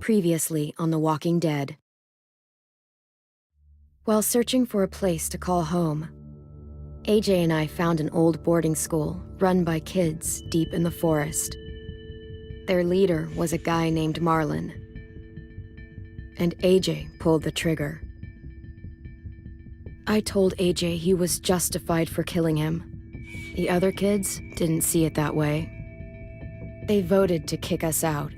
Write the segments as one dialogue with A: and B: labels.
A: Previously on The Walking Dead. While searching for a place to call home, AJ and I found an old boarding school run by kids deep in the forest. Their leader was a guy named Marlon, and AJ pulled the trigger. I told AJ he was justified for killing him. The other kids didn't see it that way. They voted to kick us out.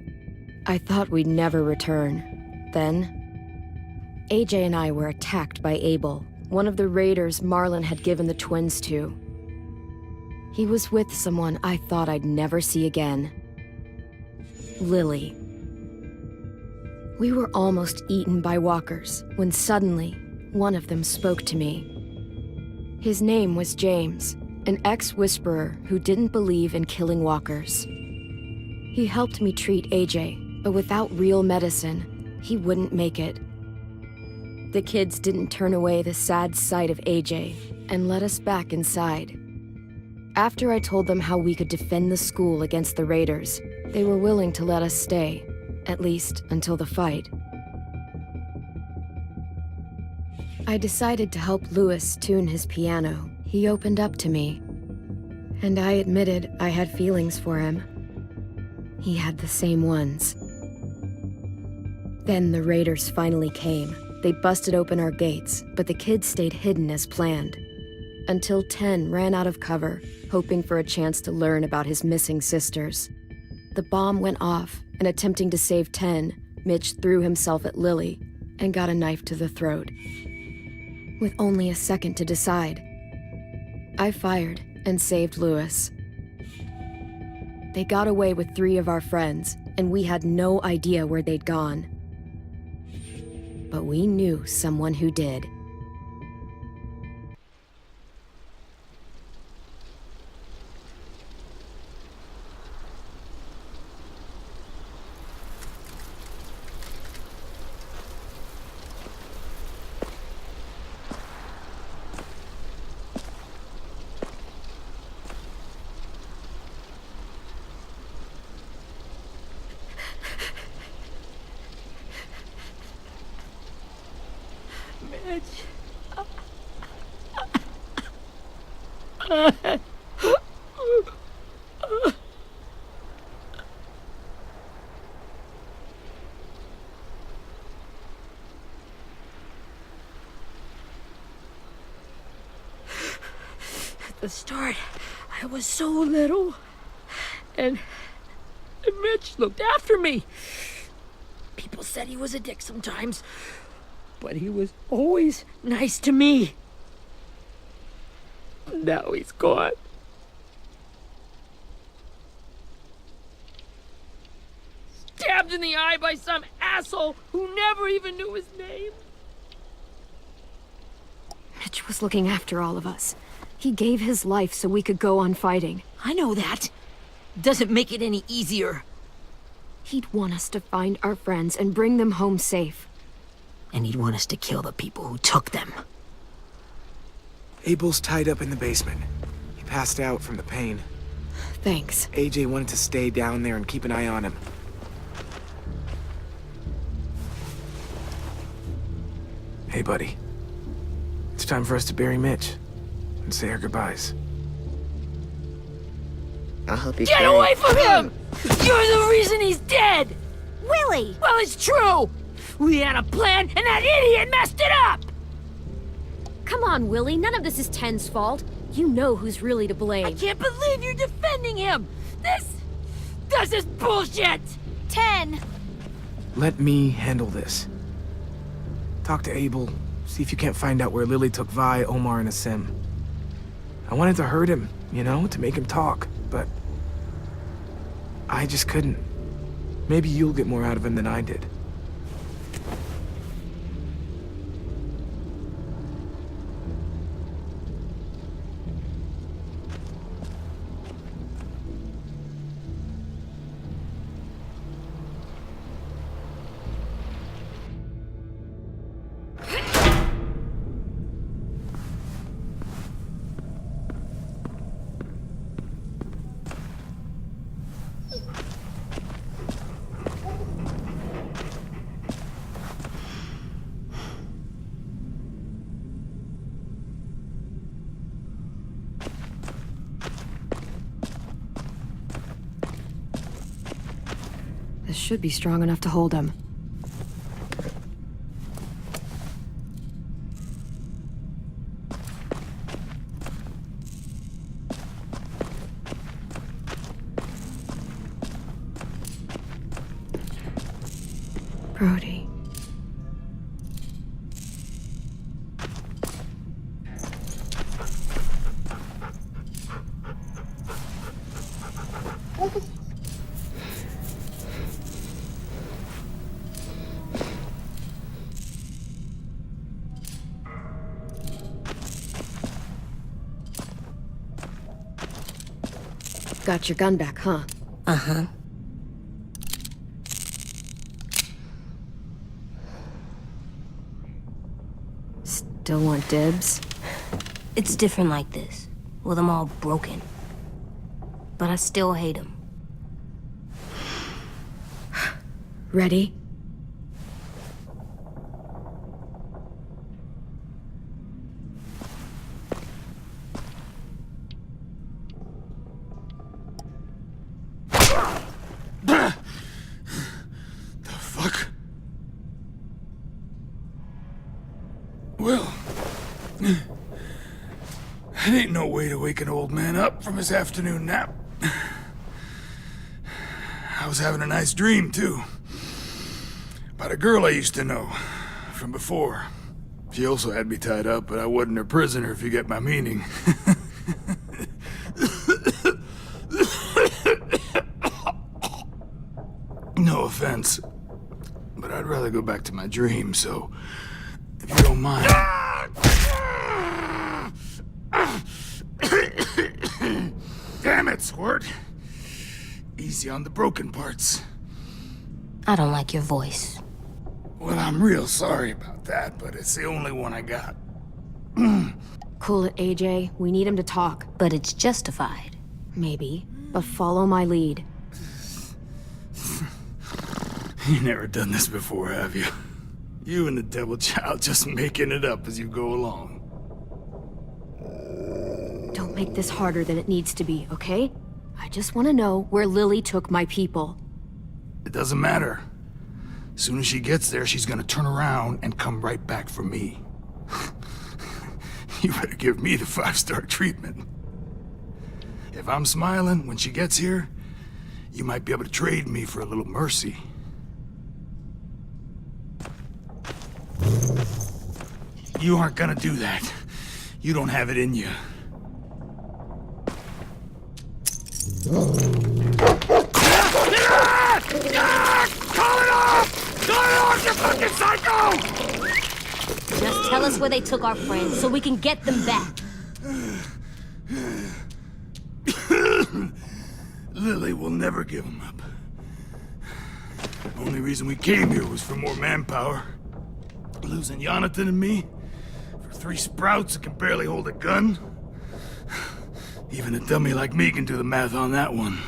A: I thought we'd never return. Then, AJ and I were attacked by Abel, one of the raiders Marlon had given the twins to. He was with someone I thought I'd never see again. Lily. We were almost eaten by walkers when suddenly, one of them spoke to me. His name was James, an ex-whisperer who didn't believe in killing walkers. He helped me treat AJ, but without real medicine, he wouldn't make it. The kids didn't turn away the sad sight of AJ and let us back inside. After I told them how we could defend the school against the raiders, they were willing to let us stay, at least until the fight. I decided to help Louis tune his piano. He opened up to me, and I admitted I had feelings for him. He had the same ones. Then the raiders finally came. They busted open our gates, but the kids stayed hidden as planned. Until Ten ran out of cover, hoping for a chance to learn about his missing sisters. The bomb went off, and attempting to save Ten, Mitch threw himself at Lily and got a knife to the throat. With only a second to decide, I fired and saved Louis. They got away with 3 of our friends, and we had no idea where they'd gone. But we knew someone who did.
B: At the start, I was so little, and Mitch looked after me. People said he was a dick sometimes, but he was always nice to me. Now he's gone. Stabbed in the eye by some asshole who never even knew his name.
A: Mitch was looking after all of us. He gave his life so we could go on fighting.
B: I know that. Doesn't make it any easier.
A: He'd want us to find our friends and bring them home safe.
B: And he'd want us to kill the people who took them.
C: Abel's tied up in the basement. He passed out from the pain.
A: Thanks.
C: AJ wanted to stay down there and keep an eye on him. Hey, buddy. It's time for us to bury Mitch and say our goodbyes.
D: I'll help you
B: Get
D: carry
B: away from him! You're the reason he's dead!
A: Willie!
B: Well, it's true! We had a plan, and that idiot messed it up!
A: Come on, Willie. None of this is Ten's fault. You know who's really to blame.
B: I can't believe you're defending him! This is bullshit!
A: 10!
C: Let me handle this. Talk to Abel, see if you can't find out where Lily took Vi, Omar, and Asim. I wanted to hurt him, you know, to make him talk, but I just couldn't. Maybe you'll get more out of him than I did.
A: should be strong enough to hold him. Brody. Got your gun back, huh?
D: Uh-huh.
A: Still want dibs?
D: It's different like this, with them all broken. But I still hate him.
A: Ready?
E: Well, that ain't no way to wake an old man up from his afternoon nap. I was having a nice dream, too. About a girl I used to know from before. She also had me tied up, but I wasn't her prisoner, if you get my meaning. No offense, but I'd rather go back to my dream, so if you don't mind. Damn it, Squirt. Easy on the broken parts.
D: I don't like your voice.
E: Well, I'm real sorry about that, but it's the only one I got.
A: Cool it, AJ. We need him to talk.
D: But it's justified.
A: Maybe. But follow my lead.
E: You never done this before, have you? You and the Devil Child just making it up as you go along.
A: Don't make this harder than it needs to be, okay? I just want to know where Lily took my people.
E: It doesn't matter. As soon as she gets there, she's gonna turn around and come right back for me. You better give me the 5-star treatment. If I'm smiling when she gets here, you might be able to trade me for a little mercy. You aren't gonna do that. You don't have it in you. Call it off! Call it off, you fucking psycho!
D: Just tell us where they took our friends so we can get them back.
E: Lily will never give them up. Only reason we came here was for more manpower. Losing Jonathan and me for 3 sprouts that can barely hold a gun. Even a dummy like me can do the math on that one.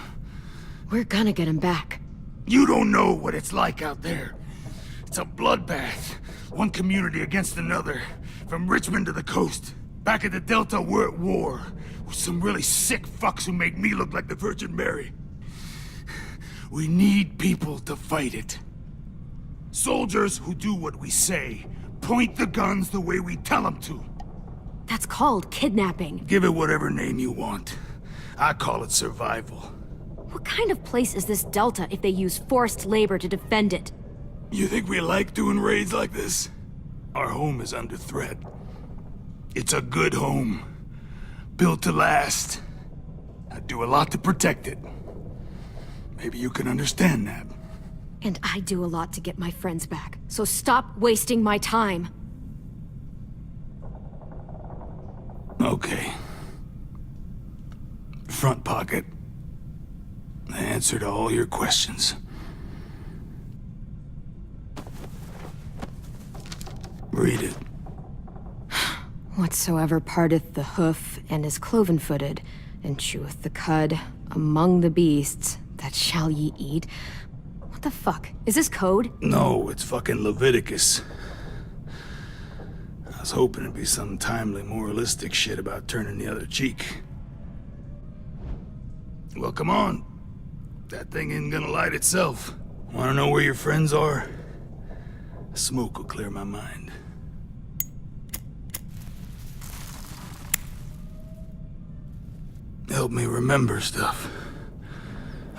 A: We're gonna get him back.
E: You don't know what it's like out there. It's a bloodbath. One community against another. From Richmond to the coast. Back at the Delta, we're at war. With some really sick fucks who make me look like the Virgin Mary. We need people to fight it. Soldiers who do what we say. Point the guns the way we tell them to.
A: That's called kidnapping.
E: Give it whatever name you want. I call it survival.
A: What kind of place is this Delta if they use forced labor to defend it?
E: You think we like doing raids like this? Our home is under threat. It's a good home. Built to last. I do a lot to protect it. Maybe you can understand that.
A: And I do a lot to get my friends back. So stop wasting my time.
E: Okay. Front pocket. The answer to all your questions. Read it.
A: Whatsoever parteth the hoof and is cloven-footed, and cheweth the cud among the beasts, that shall ye eat. What the fuck? Is this code?
E: No, it's fucking Leviticus. I was hoping it'd be some timely, moralistic shit about turning the other cheek. Well, come on. That thing ain't gonna light itself. Wanna know where your friends are? Smoke will clear my mind. Help me remember stuff.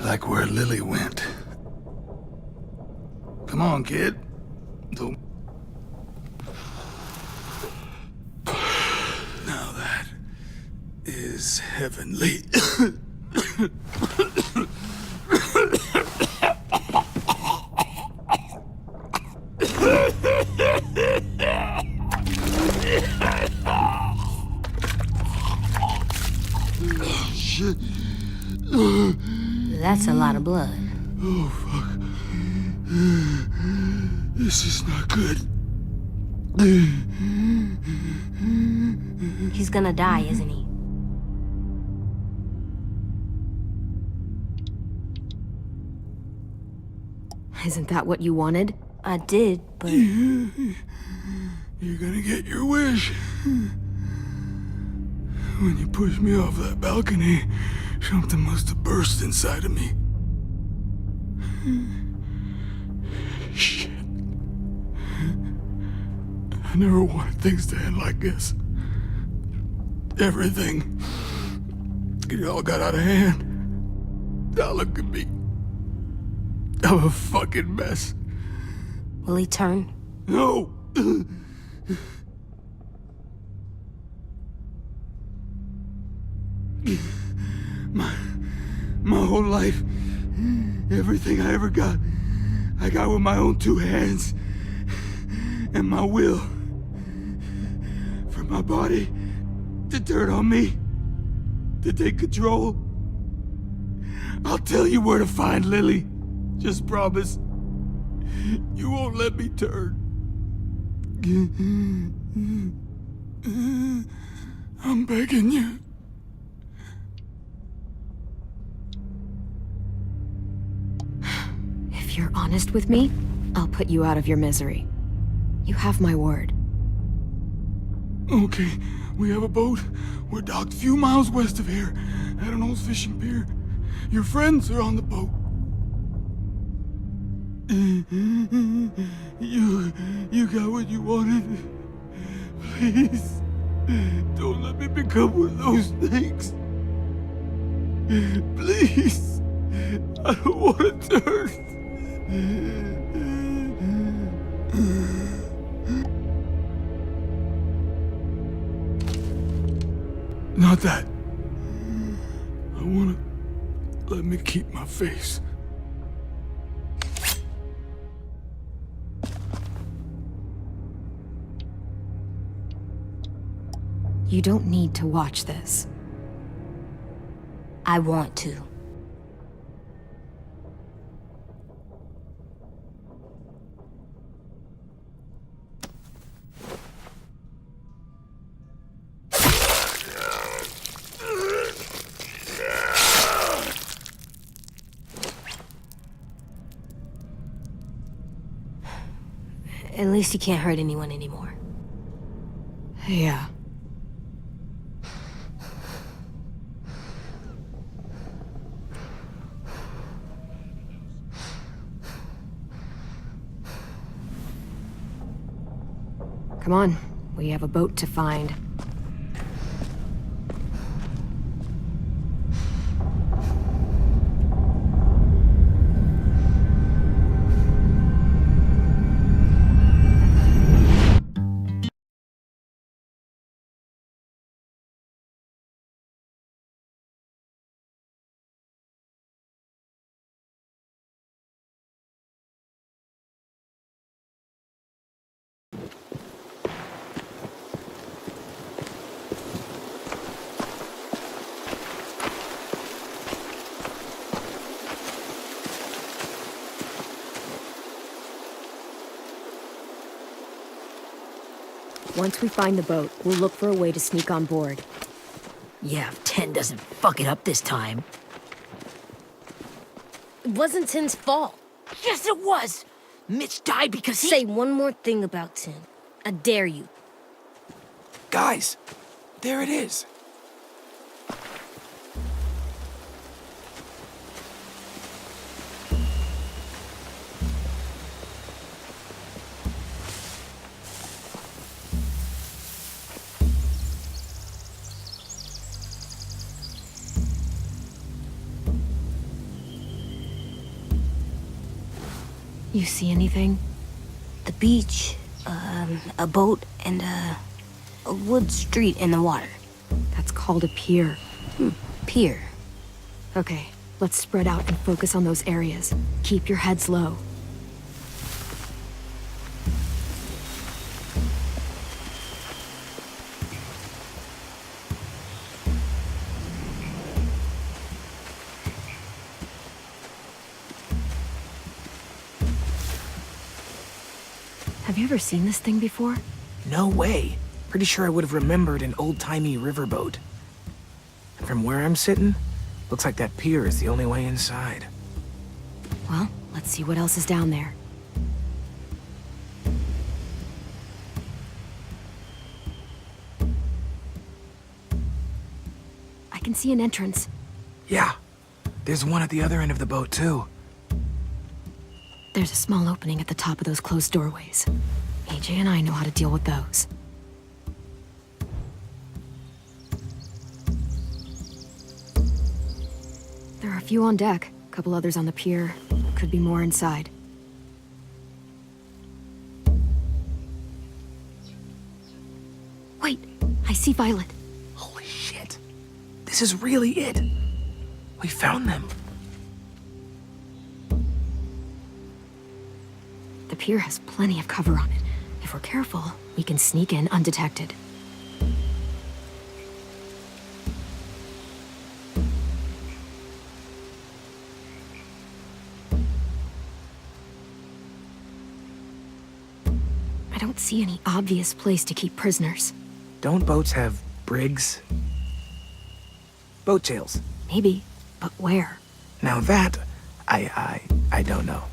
E: Like where Lily went. Come on, kid. Don't... Now that is heavenly. Shit.
D: That's a lot of blood.
E: Oh, fuck. This is not good.
D: He's gonna die, isn't he?
A: Isn't that what you wanted?
D: I did, but
E: You're gonna get your wish. When you pushed me off that balcony, something must have burst inside of me. Shit. I never wanted things to end like this. Everything. It all got out of hand. Now look at me. I'm a fucking mess.
D: will he turn?
E: No! My whole life, everything I ever got, I got with my own two hands and my will. For my body to turn on me, to take control. I'll tell you where to find Lily. Just promise. You won't let me turn. I'm begging you.
A: If you're honest with me, I'll put you out of your misery. You have my word.
E: Okay, we have a boat. We're docked a few miles west of here, at an old fishing pier. Your friends are on the boat. You got what you wanted. Please, don't let me become one of those things. Please, I don't want to turn. Not that. I wanna let me keep my face.
A: You don't need to watch this.
D: I want to. At least he can't hurt anyone anymore.
A: Yeah. Come on, we have a boat to find. Once we find the boat, we'll look for a way to sneak on board.
B: Yeah, if 10 doesn't fuck it up this time.
D: It wasn't Tim's fault.
B: Yes, it was! Mitch died because he...
D: Say one more thing about Tim. I dare you.
C: Guys, there it is.
A: You see anything?
D: The beach, a boat, and a wood street in the water.
A: That's called a pier.
D: Pier.
A: Okay, let's spread out and focus on those areas. Keep your heads low. Have you ever seen this thing before?
C: No way. Pretty sure I would have remembered an old-timey riverboat. And from where I'm sitting, looks like that pier is the only way inside.
A: Well, let's see what else is down there. I can see an entrance.
C: Yeah, there's one at the other end of the boat, too.
A: There's a small opening at the top of those closed doorways. AJ and I know how to deal with those. There are a few on deck, a couple others on the pier. Could be more inside. Wait, I see Violet.
C: Holy shit. This is really it. We found them.
A: The pier has plenty of cover on it. If we're careful, we can sneak in undetected. I don't see any obvious place to keep prisoners.
C: Don't boats have brigs? Boat jails.
A: Maybe, but where?
C: Now that, I don't know.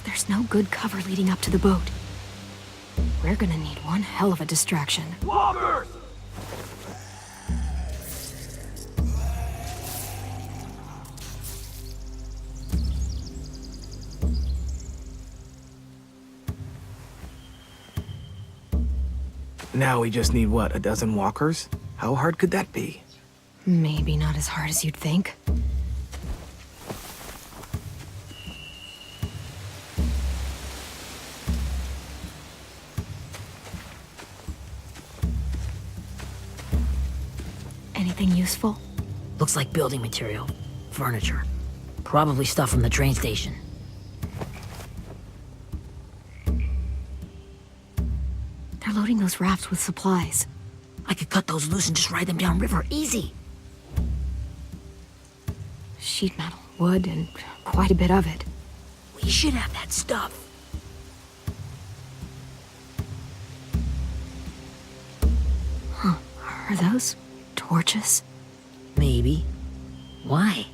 A: There's no good cover leading up to the boat. We're gonna need one hell of a distraction.
C: Walkers! Now we just need, what, a dozen walkers? How hard could that be?
A: Maybe not as hard as you'd think. Anything useful?
B: Looks like building material. Furniture. Probably stuff from the train station.
A: They're loading those rafts with supplies.
B: I could cut those loose and just ride them downriver. Easy.
A: Sheet metal, wood, and quite a bit of it.
B: We should have that stuff.
A: Are those torches?
B: Maybe. Why?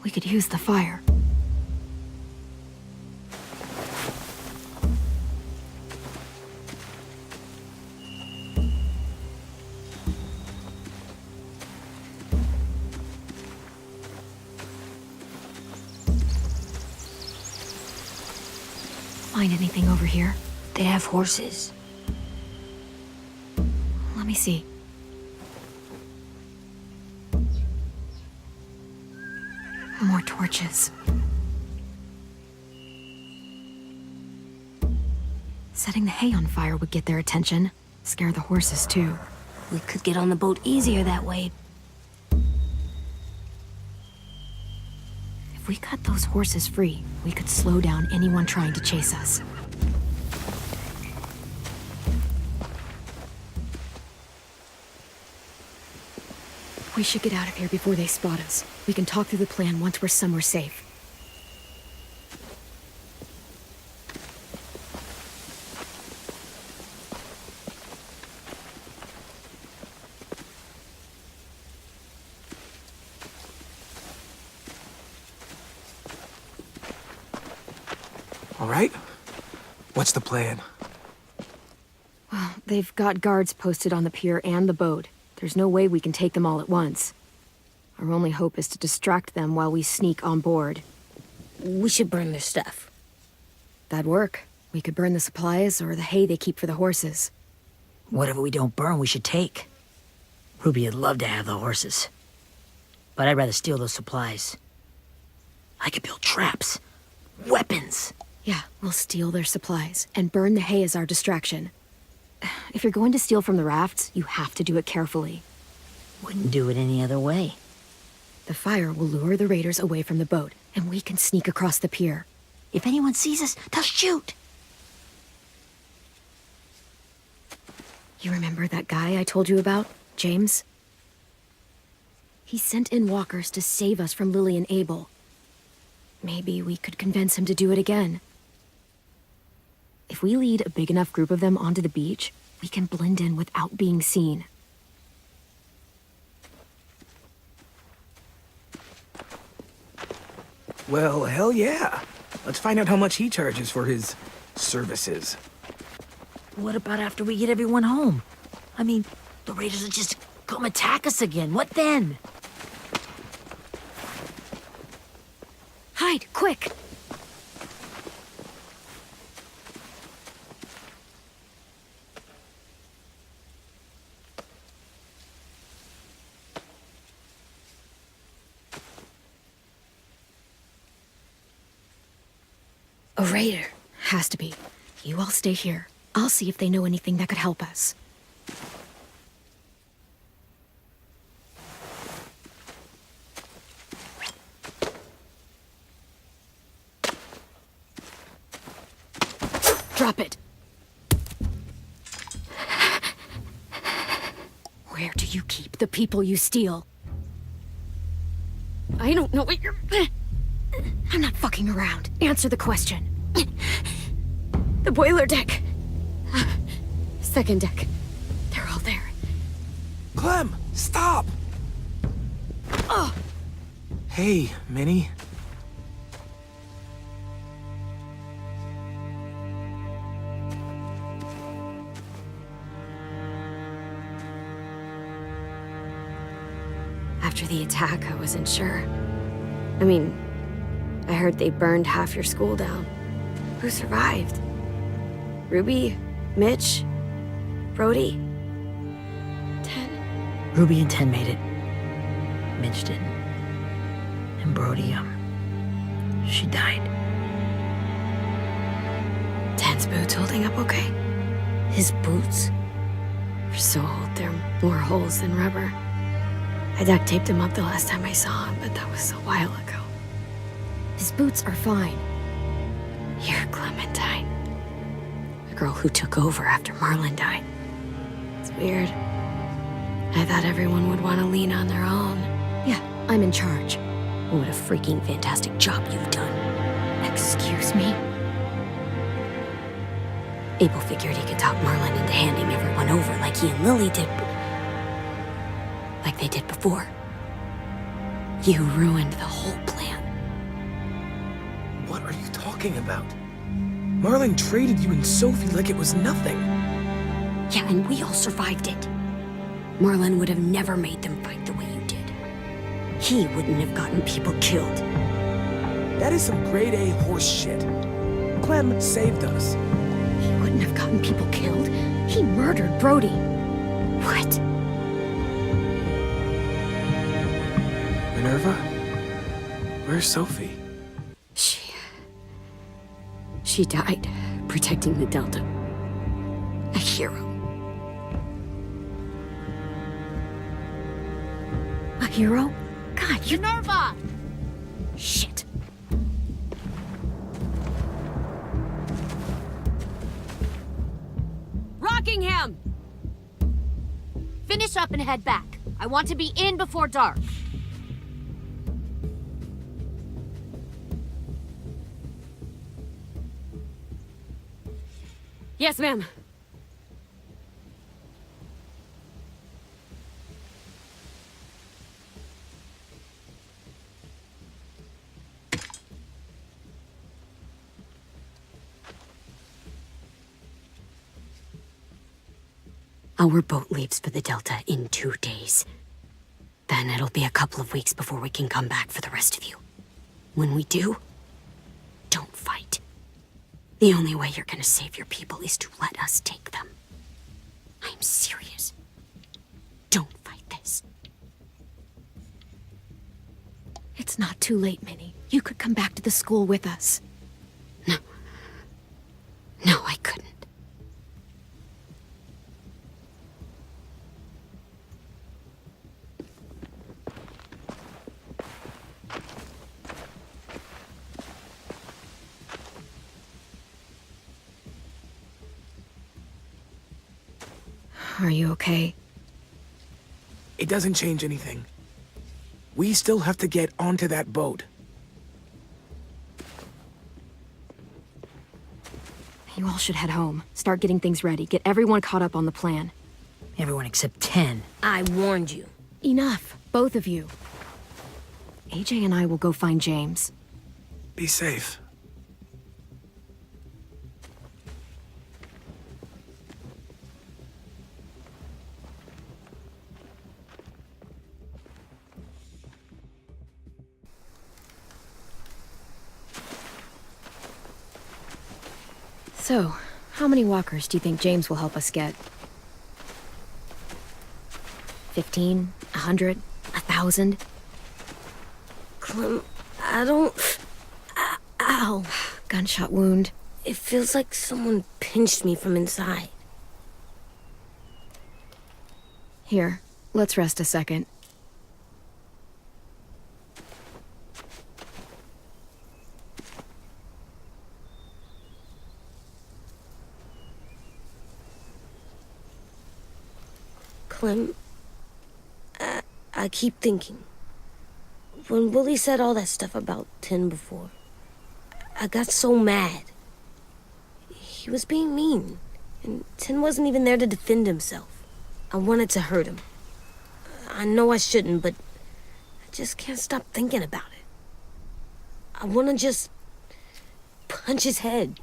A: We could use the fire. Find anything over here?
D: They have horses.
A: Let me see. More torches. Setting the hay on fire would get their attention. Scare the horses, too.
D: We could get on the boat easier that way.
A: If we cut those horses free, we could slow down anyone trying to chase us. We should get out of here before they spot us. We can talk through the plan once we're somewhere safe.
C: All right? What's the plan?
A: Well, they've got guards posted on the pier and the boat. There's no way we can take them all at once. Our only hope is to distract them while we sneak on board.
D: We should burn their stuff.
A: That'd work. We could burn the supplies or the hay they keep for the horses.
B: Whatever we don't burn, we should take. Ruby would love to have the horses. But I'd rather steal those supplies. I could build traps. Weapons.
A: Yeah, we'll steal their supplies and burn the hay as our distraction. If you're going to steal from the rafts, you have to do it carefully.
B: Wouldn't do it any other way.
A: The fire will lure the raiders away from the boat, and we can sneak across the pier.
B: If anyone sees us, they'll shoot.
A: You remember that guy I told you about, James? He sent in walkers to save us from Lily and Abel. Maybe we could convince him to do it again. If we lead a big enough group of them onto the beach, we can blend in without being seen.
C: Well, hell yeah. Let's find out how much he charges for his services.
B: What about after we get everyone home? I mean, the raiders will just come attack us again. What then?
A: Hide, quick! A raider. Has to be. You all stay here. I'll see if they know anything that could help us. Drop it. Where do you keep the people you steal? I don't know what you're... I'm not fucking around. Answer the question. The boiler deck. Second deck. They're all there.
C: Clem, stop!
A: Oh!
C: Hey, Minnie.
A: After the attack, I wasn't sure. I mean, I heard they burned half your school down. Who survived? Ruby? Mitch? Brody? 10?
B: Ruby and 10 made it. Mitch didn't. And Brody, she died.
A: 10's boots holding up okay?
B: His boots?
A: They're so old, they're more holes than rubber. I duct taped him up the last time I saw him, but that was a while ago. His boots are fine. You're Clementine. The girl who took over after Marlon died. It's weird. I thought everyone would want to lean on their own. Yeah, I'm in charge.
B: What a freaking fantastic job you've done.
A: Excuse me?
B: Abel figured he could talk Marlon into handing everyone over like he and Lily did, but... like they did before. You ruined the whole plan.
C: What are you talking about? Marlon traded you and Sophie like it was nothing.
B: Yeah, and we all survived it. Marlon would have never made them fight the way you did. He wouldn't have gotten people killed.
C: That is some grade A horse shit. Clem saved us.
A: He wouldn't have gotten people killed. He murdered Brody. What?
C: Minerva? Where's Sophie?
A: She died protecting the Delta. A hero. A hero? God, you're...
F: Minerva!
A: Shit.
F: Rockingham! Finish up and head back. I want to be in before dark.
A: Yes, ma'am.
B: Our boat leaves for the Delta in 2 days. Then it'll be a couple of weeks before we can come back for the rest of you. When we do, don't fight.
D: The only way you're gonna save your people is to let us take them. I'm serious. Don't fight this.
A: It's not too late, Minnie. You could come back to the school with us.
D: No. No, I couldn't.
A: Are you okay?
C: It doesn't change anything. We still have to get onto that boat.
A: You all should head home. Start getting things ready. Get everyone caught up on the plan.
B: Everyone except 10.
D: I warned you.
A: Enough, both of you. AJ and I will go find James.
C: Be safe.
A: So, how many walkers do you think James will help us get? 15? 100? 1,000?
D: Clem, I don't... Ow.
A: Gunshot wound.
D: It feels like someone pinched me from inside.
A: Here, let's rest a second.
D: Clem, I keep thinking. When Willie said all that stuff about 10 before, I got so mad. He was being mean, and 10 wasn't even there to defend himself. I wanted to hurt him. I know I shouldn't, but I just can't stop thinking about it. I want to just punch his head.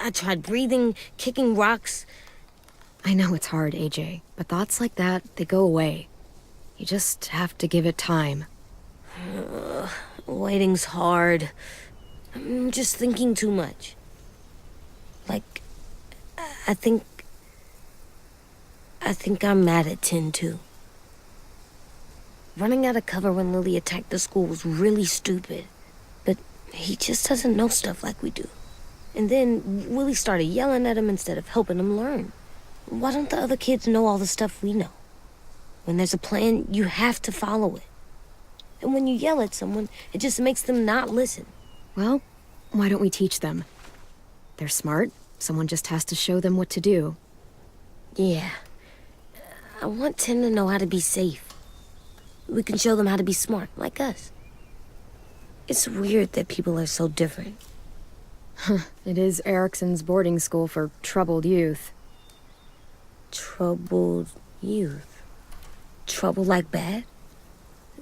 D: I tried breathing, kicking rocks.
A: I know it's hard, AJ, but thoughts like that, they go away. You just have to give it time.
D: Waiting's hard. I'm just thinking too much. Like, I think I'm mad at 10 too. Running out of cover when Lily attacked the school was really stupid. But he just doesn't know stuff like we do. And then Willie started yelling at him instead of helping him learn. Why don't the other kids know all the stuff we know? When there's a plan, you have to follow it. And when you yell at someone, it just makes them not listen.
A: Well, why don't we teach them? They're smart. Someone just has to show them what to do.
D: Yeah. I want 10 to know how to be safe. We can show them how to be smart, like us. It's weird that people are so different.
A: It is Erickson's boarding school for troubled youth.
D: Troubled youth. Trouble like bad?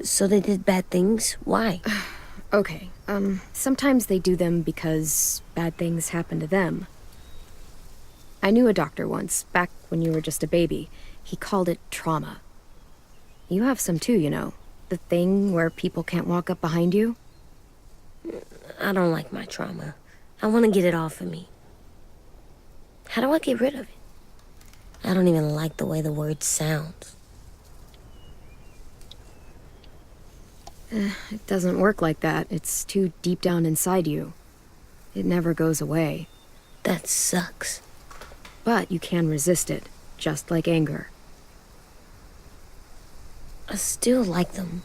D: So they did bad things? Why?
A: Okay, sometimes they do them because bad things happen to them. I knew a doctor once, back when you were just a baby. He called it trauma. You have some too, you know. The thing where people can't walk up behind you.
D: I don't like my trauma. I want to get it off of me. How do I get rid of it? I don't even like the way the word sounds.
A: It doesn't work like that. It's too deep down inside you. It never goes away.
D: That sucks.
A: But you can resist it, just like anger.
D: I still like them.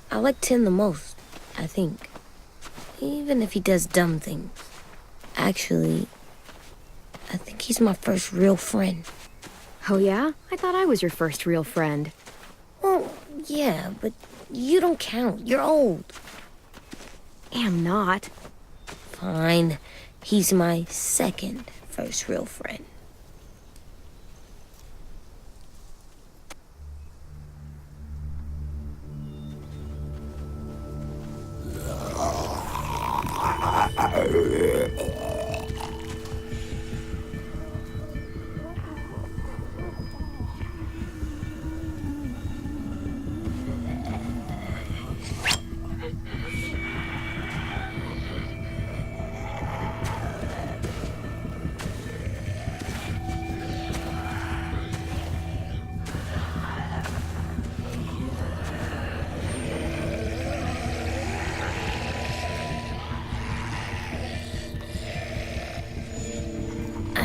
D: I like 10 the most, I think. Even if he does dumb things. Actually, I think he's my first real friend.
A: Oh yeah? I thought I was your first real friend.
D: Well, yeah, but you don't count. You're old.
A: Am not.
D: Fine. He's my second first real friend.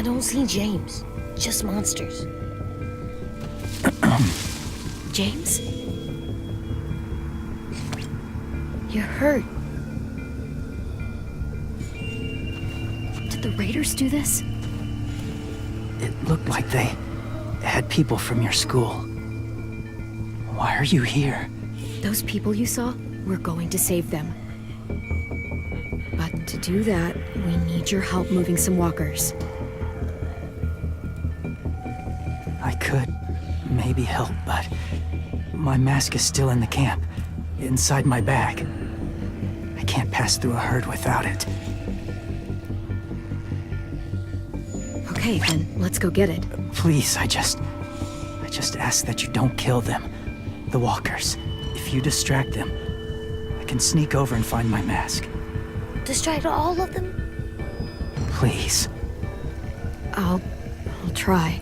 D: don't see James. Just monsters.
A: James? You're hurt. Did the Raiders do this?
G: It looked like they had people from your school. Why are you here?
A: Those people you saw, we're going to save them. But to do that, we need your help moving some walkers.
G: I could maybe help, but my mask is still in the camp, inside my bag. I can't pass through a herd without it.
A: Okay, then let's go get it.
G: Please, I just ask that you don't kill them. The walkers. If you distract them, I can sneak over and find my mask.
D: Distract all of them?
G: Please.
A: I'll try.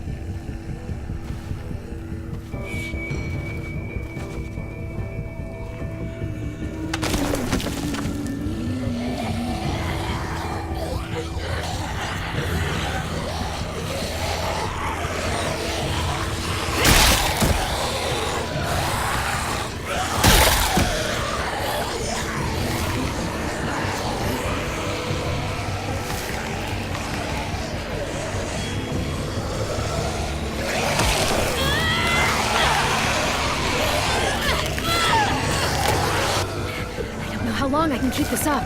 A: How long I can keep this up?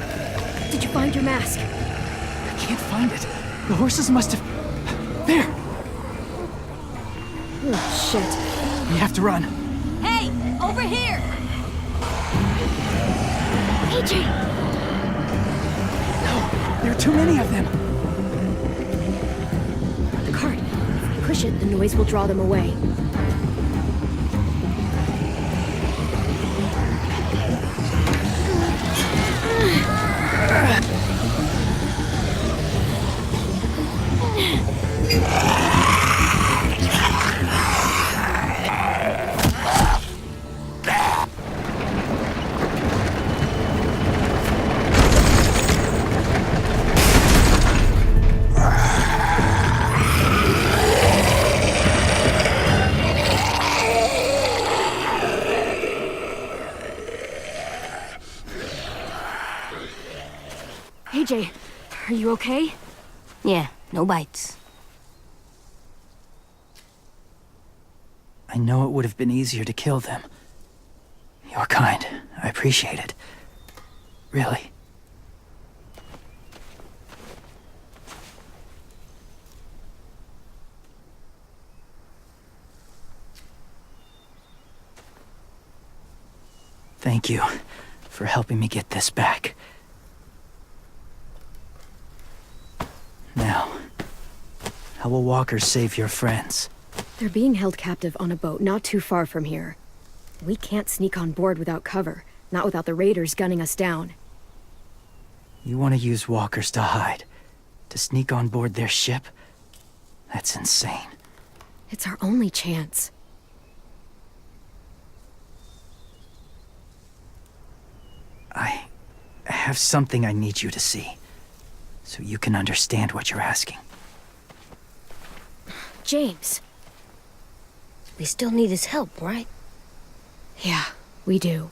A: Did you find your mask?
G: I can't find it. The horses must have... There!
A: Oh, shit.
G: We have to run.
F: Hey, over here!
A: AJ!
G: No, there are too many of them.
A: The cart. If we push it, the noise will draw them away. AJ, are you okay?
D: Yeah, no bites.
G: I know it would have been easier to kill them. You're kind. I appreciate it. Really. Thank you for helping me get this back. Now, how will walkers save your friends?
A: They're being held captive on a boat not too far from here. We can't sneak on board without cover, not without the raiders gunning us down.
G: You want to use walkers to hide? To sneak on board their ship? That's insane.
A: It's our only chance.
G: I have something I need you to see, so you can understand what you're asking.
A: James.
D: We still need his help, right?
A: Yeah, we do.